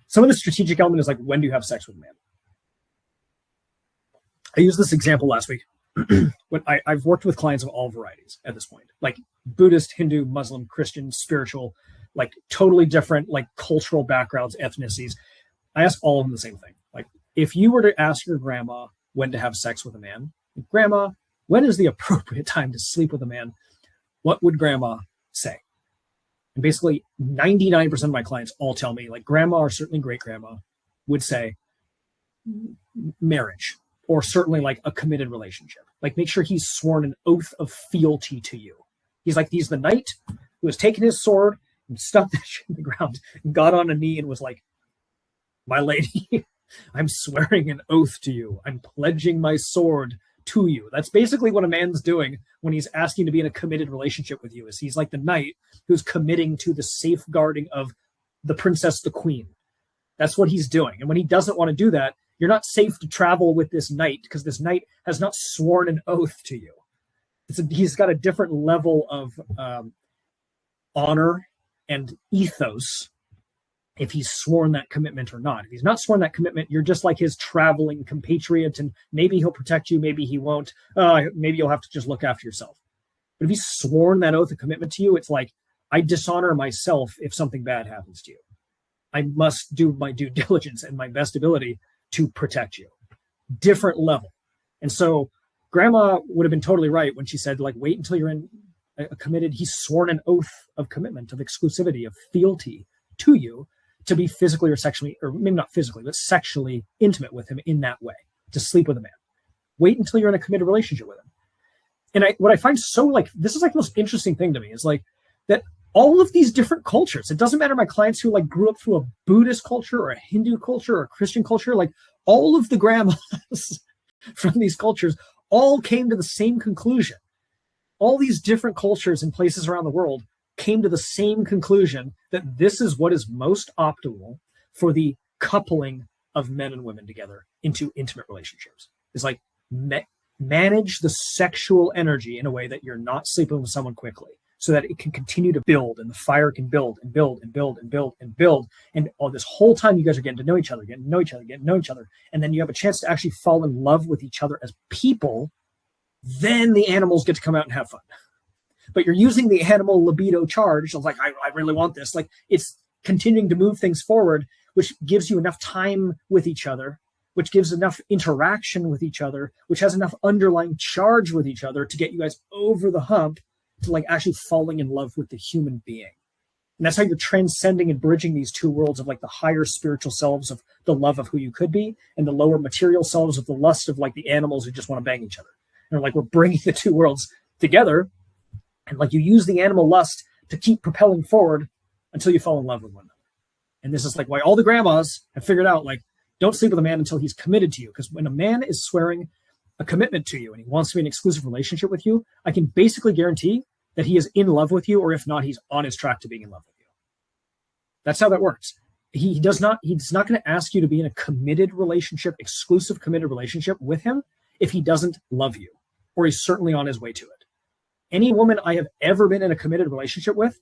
Some of the strategic element is like, when do you have sex with a man? I used this example last week. When I've worked with clients of all varieties at this point, like Buddhist, Hindu, Muslim, Christian, spiritual, like totally different, like cultural backgrounds, ethnicities. I ask all of them the same thing. Like, if you were to ask your grandma when to have sex with a man, grandma, when is the appropriate time to sleep with a man? What would grandma say? And basically 99% of my clients all tell me, like, grandma, or certainly great grandma, would say marriage, or certainly like a committed relationship. Like, make sure he's sworn an oath of fealty to you. He's the knight who has taken his sword and stuck that shit in the ground and got on a knee and was like, my lady, I'm swearing an oath to you. I'm pledging my sword to you. That's basically what a man's doing when he's asking to be in a committed relationship with you. Is he's like the knight who's committing to the safeguarding of the princess, the queen. That's what he's doing. And when he doesn't want to do that, you're not safe to travel with this knight, because this knight has not sworn an oath to you. He's got a different level of honor and ethos if he's sworn that commitment or not. If he's not sworn that commitment, you're just like his traveling compatriot, and maybe he'll protect you, maybe he won't. Maybe you'll have to just look after yourself. But if he's sworn that oath of commitment to you, it's like, I dishonor myself if something bad happens to you. I must do my due diligence and my best ability to protect you. Different level. And so grandma would have been totally right when she said, like, wait until you're in a committed, he's sworn an oath of commitment, of exclusivity, of fealty to you, to be physically or sexually, or maybe not physically, but sexually intimate with him in that way, to sleep with a man. Wait until you're in a committed relationship with him. And what I find so, like, this is like the most interesting thing to me, is like that all of these different cultures, it doesn't matter my clients who like grew up through a Buddhist culture or a Hindu culture or a Christian culture, like all of the grandmas from these cultures all came to the same conclusion. All these different cultures and places around the world came to the same conclusion, that this is what is most optimal for the coupling of men and women together into intimate relationships. It's like manage the sexual energy in a way that you're not sleeping with someone quickly, so that it can continue to build, and the fire can build and build and build and build and build. And all this whole time you guys are getting to know each other, getting to know each other, getting to know each other. And then you have a chance to actually fall in love with each other as people. Then the animals get to come out and have fun. But you're using the animal libido charge of like, I really want this. Like, it's continuing to move things forward, which gives you enough time with each other, which gives enough interaction with each other, which has enough underlying charge with each other to get you guys over the hump to like actually falling in love with the human being. And that's how you're transcending and bridging these two worlds of like the higher spiritual selves of the love of who you could be, and the lower material selves of the lust of like the animals who just want to bang each other. And like, we're bringing the two worlds together. And like, you use the animal lust to keep propelling forward until you fall in love with one another. And this is like why all the grandmas have figured out, like, don't sleep with a man until he's committed to you. Because when a man is swearing a commitment to you and he wants to be in an exclusive relationship with you, I can basically guarantee that he is in love with you, or if not, he's on his track to being in love with you. That's how that works. He's not going to ask you to be in a committed relationship, exclusive committed relationship with him, if he doesn't love you, or he's certainly on his way to it. Any woman I have ever been in a committed relationship with,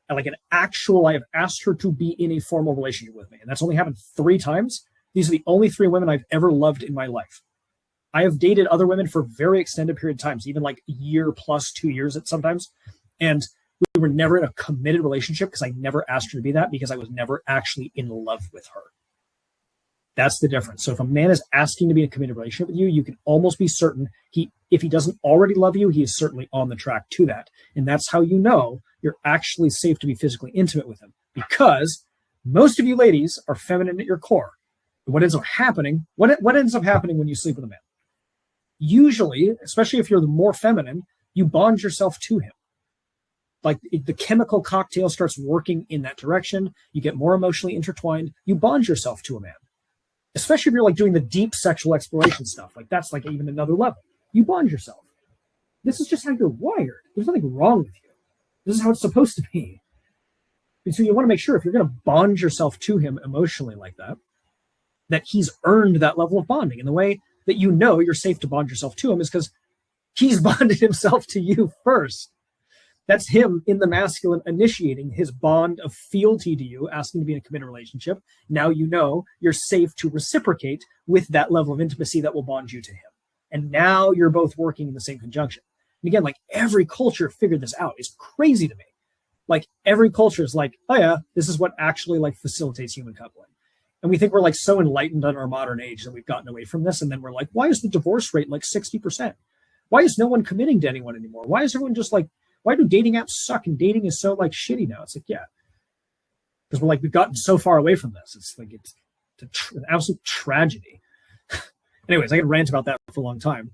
like an actual, I have asked her to be in a formal relationship with me. And that's only happened 3 times. These are the only 3 women I've ever loved in my life. I have dated other women for very extended period of times, even like a year plus 2 years at sometimes. And we were never in a committed relationship because I never asked her to be that, because I was never actually in love with her. That's the difference. So if a man is asking to be in a committed relationship with you, you can almost be certain if he doesn't already love you, he is certainly on the track to that. And that's how you know you're actually safe to be physically intimate with him, because most of you ladies are feminine at your core. What ends up happening when you sleep with a man? Usually, especially if you're the more feminine, you bond yourself to him. Like, the chemical cocktail starts working in that direction. You get more emotionally intertwined. You bond yourself to a man. Especially if you're like doing the deep sexual exploration stuff. Like, that's like even another level. You bond yourself. This is just how you're wired. There's nothing wrong with you. This is how it's supposed to be. And so you want to make sure, if you're going to bond yourself to him emotionally like that, that he's earned that level of bonding. And the way that you know you're safe to bond yourself to him is because he's bonded himself to you first. That's him in the masculine initiating his bond of fealty to you, asking to be in a committed relationship. Now you know you're safe to reciprocate with that level of intimacy that will bond you to him. And now you're both working in the same conjunction. And again, like every culture figured this out. It's crazy to me. Like every culture is like, oh yeah, this is what actually like facilitates human coupling. And we think we're like so enlightened in our modern age that we've gotten away from this. And then we're like, why is the divorce rate like 60%? Why is no one committing to anyone anymore? Why is everyone just like, why do dating apps suck and dating is so like shitty now? It's like, yeah, because we're like, we've gotten so far away from this. It's like, it's an absolute tragedy. Anyways, I could rant about that for a long time.